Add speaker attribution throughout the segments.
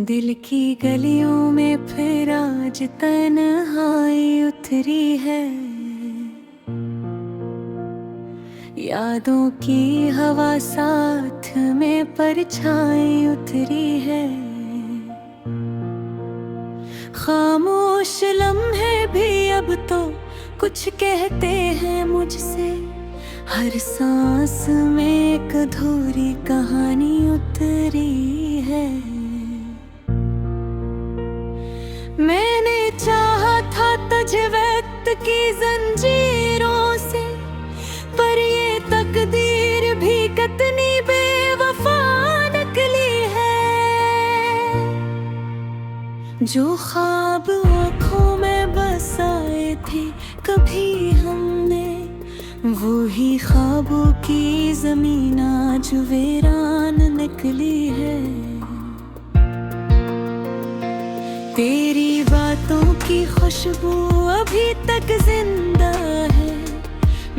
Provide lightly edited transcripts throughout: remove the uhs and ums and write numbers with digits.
Speaker 1: दिल की गलियों में फिर आज तन्हाई उतरी है। यादों की हवा साथ में परछाई उतरी है। खामोश लम्हे भी अब तो कुछ कहते हैं मुझसे। हर सांस में एक अधूरी कहानी उतरी है। मैंने चाहा था तुझे वक्त की जंजीरों से, पर ये तकदीर भी कितनी बेवफा निकली है। जो ख्वाब आँखों में बसाए थे कभी हमने, वो ही ख्वाबों की ज़मीन आज वीरान निकली है। तेरी बातों की खुशबू अभी तक जिंदा है।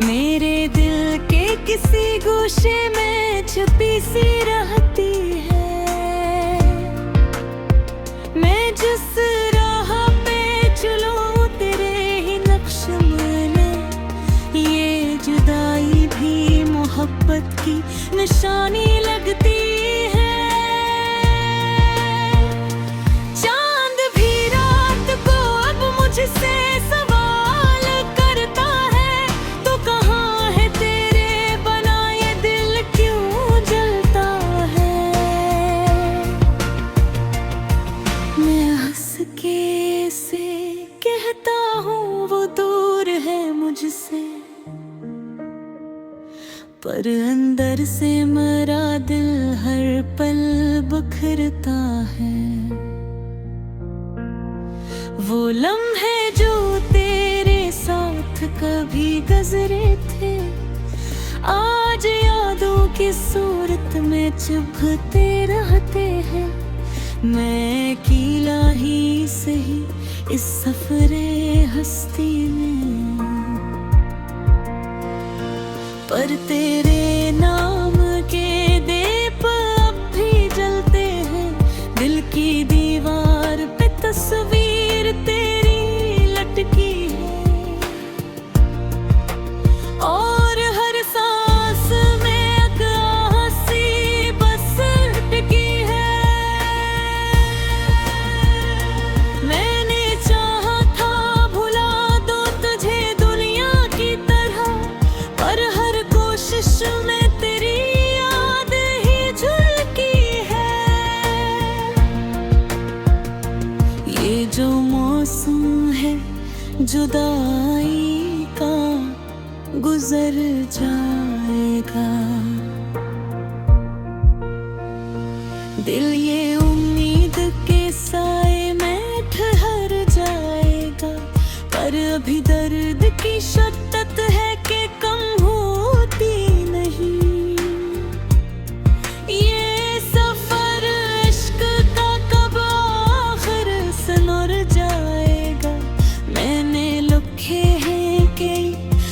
Speaker 1: मेरे दिल के किसी गोशे में छुपी सी रहती है। मैं जिस राह पे चलूं तेरे ही नक्श में, ये जुदाई भी मोहब्बत की निशानी लगती है। मुझसे सवाल करता है तो कहाँ है तेरे बना ये दिल क्यों जलता है। मैं हंस के से कहता हूँ वो दूर है मुझसे, पर अंदर से मेरा दिल हर पल बिखरता है। वो लम्हे जो तेरे साथ कभी गुज़रे थे, आज यादों की सूरत में चुभते रहते हैं। मैं अकेला ही सही इस सफरे हस्ती में, पर तेरे नाम के दीप अब भी जलते हैं। दिल की दीवार पे तस्वीर तेरी लटकी है, और हर सांस में एक हंसी बस अटकी है। मैंने चाहा था भुला दो तुझे दुनिया की तरह, पर हर कोशिश में तेरी याद ही झलकी है। ये जो मौसम है जुदाई का गुजर जाएगा। दिल ये उम्मीद के साए में ठहर जाएगा, पर अभी दर्द की शिद्दत है कि कम होती नहीं। ये सफर इश्क का कब आखिर सुलझ जाएगा। मैंने लिखे हैं कि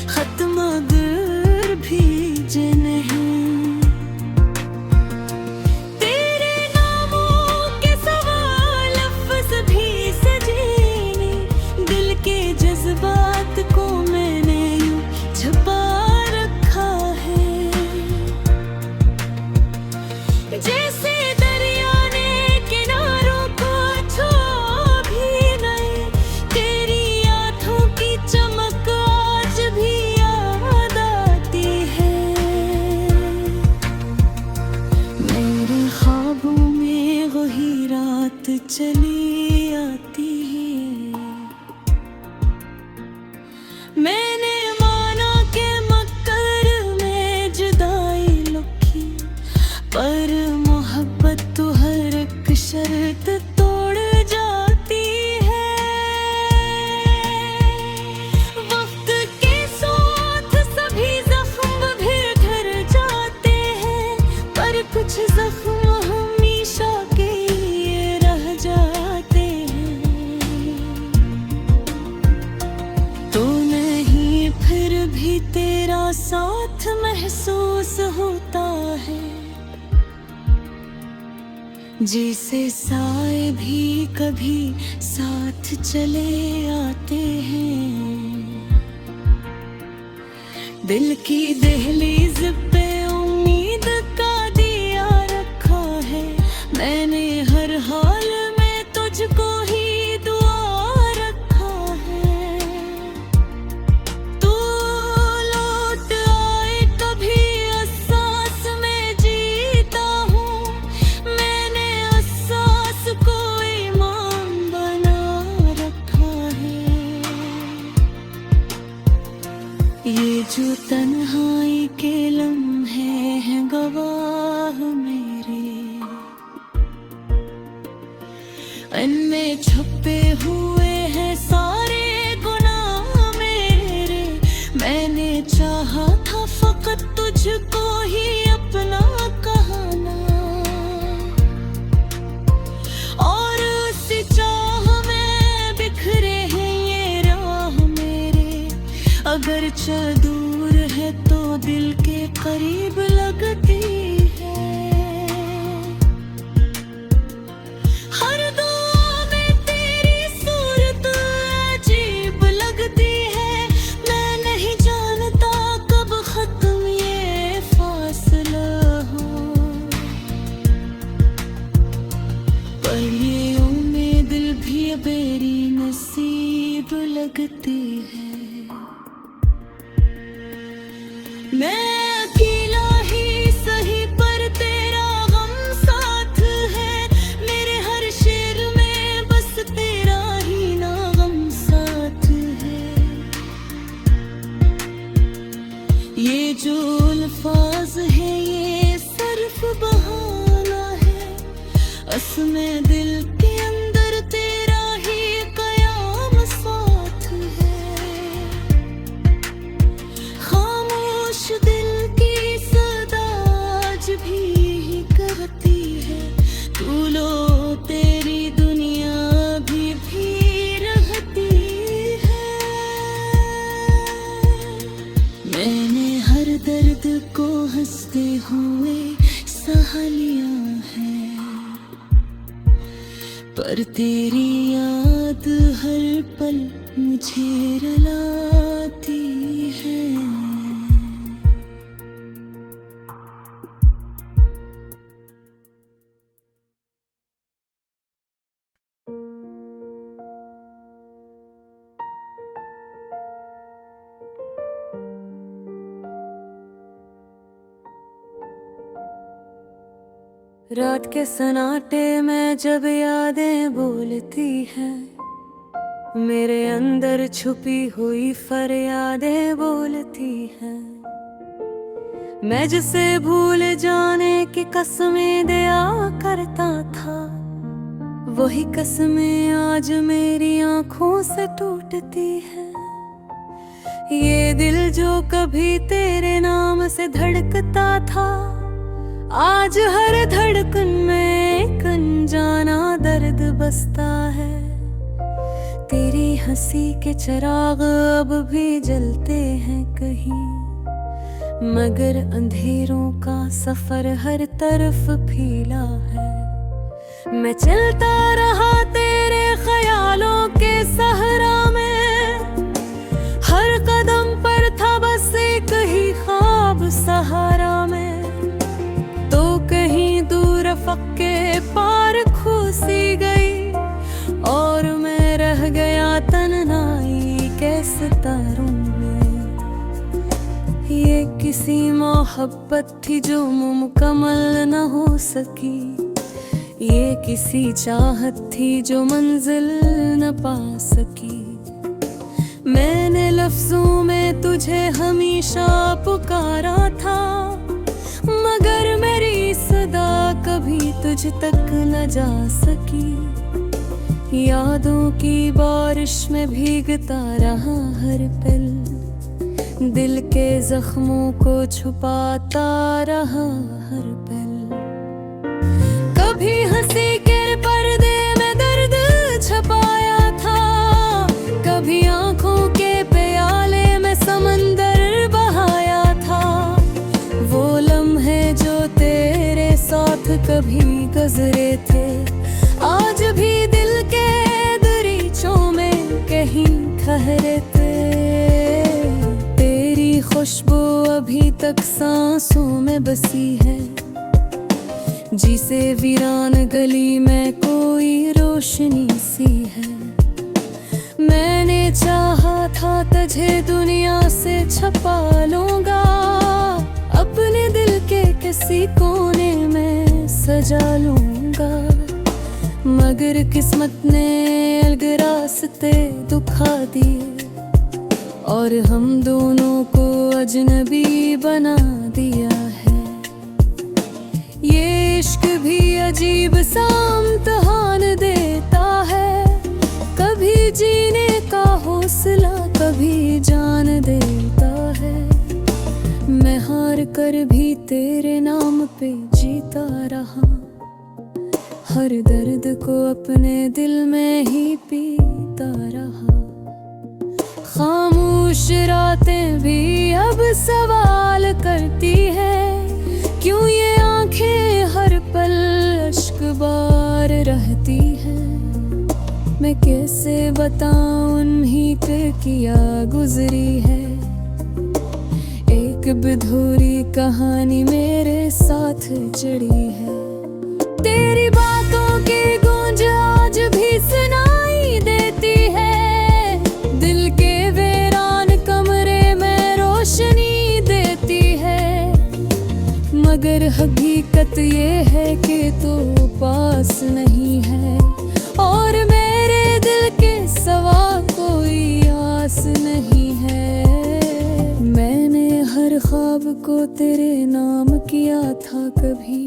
Speaker 1: खत मगर भीजे नहीं। तेरे नामों के सवाल लफ्ज़ भी सजीने, दिल के जज्बात को मैंने यूं छुपा रखा है। जैसे दरिया ने किनारों को छुआ भी नहीं, तेरी आँखों की चमक आज भी याद आती है। मेरे ख्वाबों में वही रात चली आती है। मैंने माना के मक्कर में जुदाई लुकी, पर मोहब्बत तो हर एक शर्त तोड़ जाती है। वक्त के साथ सभी जख्म भी घर जाते हैं, पर कुछ जख्म हमेशा के लिए रह जाते हैं। तो नहीं फिर भी तेरा साथ महसूस होता है। जैसे साए भी कभी साथ चले आते हैं। दिल की दहलीज पे उम्मीद का दिया रखा है मैंने, हर हाल में तुझको ही दुआ रखा है। तू लौट आए कभी एहसास में जीता हूँ, मैंने एहसास को ईमान बना रखा है। ये जो तन्हाई के लम्हे हैं गवाह मेरे, इनमें छुपे हुए हैं सारे गुनाह मेरे। मैंने चाहा था फकत तुझको ही अपना कहना, और उसी चाह में बिखरे हैं ये राह मेरे। अगर दूर है तो दिल के करीब लगती है, हर दुआ में तेरी सूरत अजीब लगती है। मैं नहीं जानता कब खत्म ये फासला हो, पर ये उम्मीद दिल भी मेरी नसीब लगती है। मैं अकेला ही सही पर तेरा गम साथ है, मेरे हर शेर में बस तेरा ही नागम साथ है। ये जो अल्फाज है ये सिर्फ बहाना है, असमें दिल के अंदर तेरा ही कयाम साथ है। खामोश दिल की सदा आज भी कहती है, तू लो तेरी दुनिया भी रहती है। मैंने हर दर्द को हंसते हुए सहा लिया है, पर तेरी याद हर पल मुझे रुलाती है। रात के सन्नाटे में जब यादें बोलती हैं, मेरे अंदर छुपी हुई फरियादें बोलती हैं। मैं जिसे भूल जाने की कसमें दिया करता था, वही कसमें आज मेरी आंखों से टूटती है। ये दिल जो कभी तेरे नाम से धड़कता था, आज हर धड़कन में एक अनजाना दर्द बसता है। तेरी हंसी के चिराग अब भी जलते हैं कहीं, मगर अंधेरों का सफर हर तरफ फैला है। मैं चलता रहा तेरे ख्यालों के सहरा में, हर कदम पर था बस एक ही ख्वाब सहारा में। तो कहीं दूर फक्के पार खुशी गई, और मैं रह गया तन्हाई के सितारों में। ये किसी मोहब्बत थी जो मुकम्मल न हो सकी, ये किसी चाहत थी जो मंजिल न पा सकी। मैंने लफ्जों में तुझे हमेशा पुकारा था, मगर मेरी सदा कभी तुझ तक न जा सकी। यादों की बारिश में भीगता रहा हर पल, दिल के जख्मों को छुपाता रहा हर पल। कभी हंसी के पर्दे में दर्द छपाया था, कभी आंखों के प्याले में समंदर बहाया था। वो लम्हे जो तेरे साथ कभी गुजरे थे, ठहरते। तेरी खुशबू अभी तक सांसों में बसी है, जिसे वीरान गली में कोई रोशनी सी है। मैंने चाहा था तुझे दुनिया से छुपा लूंगा, अपने दिल के किसी कोने में सजा लूंगा। मगर किस्मत ने अलग रास्ते दुखा दिए, और हम दोनों को अजनबी बना दिया है। ये इश्क भी अजीब सा इम्तिहान देता है, कभी जीने का हौसला कभी जान देता है। मैं हार कर भी तेरे नाम पे जीता रहा, हर दर्द को अपने दिल में ही पीता रहा। खामोश रातें भी अब सवाल करती है, क्यों ये आंखें हर पल अश्क बार रहती हैं। मैं कैसे बताऊं उन्हीं पे किया गुजरी है, एक बेधूरी कहानी मेरे साथ जड़ी है। तेरी बातों की गूंज आज भी सुनाई देती है, दिल के वीरान कमरे में रोशनी देती है। मगर हकीकत ये है कि तू पास नहीं है, और मेरे दिल के सिवा कोई आस नहीं है। मैंने हर ख्वाब को तेरे नाम किया था कभी,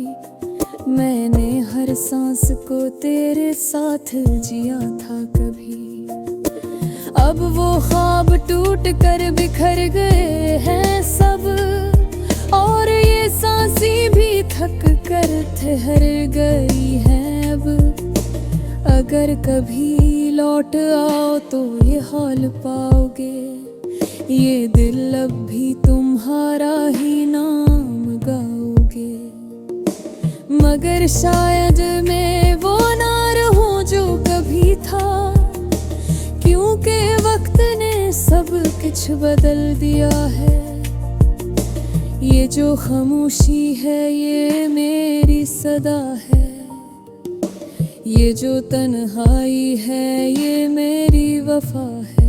Speaker 1: मैंने हर सांस को तेरे साथ जिया था कभी। अब वो ख्वाब टूट कर बिखर गए हैं सब, और ये सांसें भी थक कर ठहर गई हैं अब। अगर कभी लौट आओ तो ये हाल पाओगे, ये दिल अब भी तुम्हारा ही नाम गाओगे। मगर शायद मैं वो ना रहूं जो कभी था, क्योंकि वक्त ने सब कुछ बदल दिया है। ये जो खामोशी है ये मेरी सदा है, ये जो तन्हाई है ये मेरी वफा है।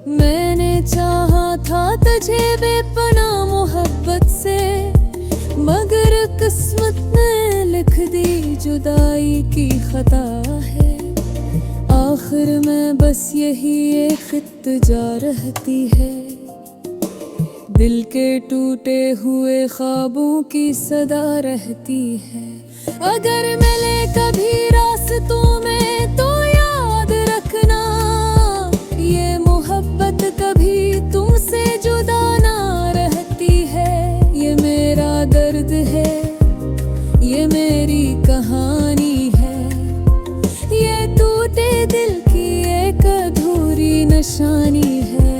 Speaker 1: मैंने चाहा था तुझे बेपनाह मोहब्बत से, मगर किस्मत ने लिख दी जुदाई की खता है। आखिर में बस यही एक इल्तिजा रहती है, दिल के टूटे हुए ख्वाबों की सदा रहती है। अगर मिले कभी रास्तों में तो याद रखना, ये मोहब्बत कभी तुमसे जुदा ना रहती है। ये मेरा दर्द है, ये मेरी कहानी है, ये टूटे दिल की एक अधूरी निशानी है।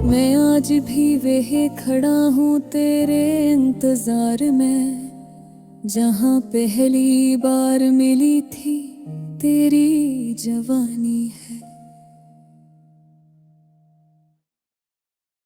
Speaker 1: मैं आज भी वही खड़ा हूँ तेरे इंतजार में, जहाँ पहली बार मिली थी तेरी जवानी है।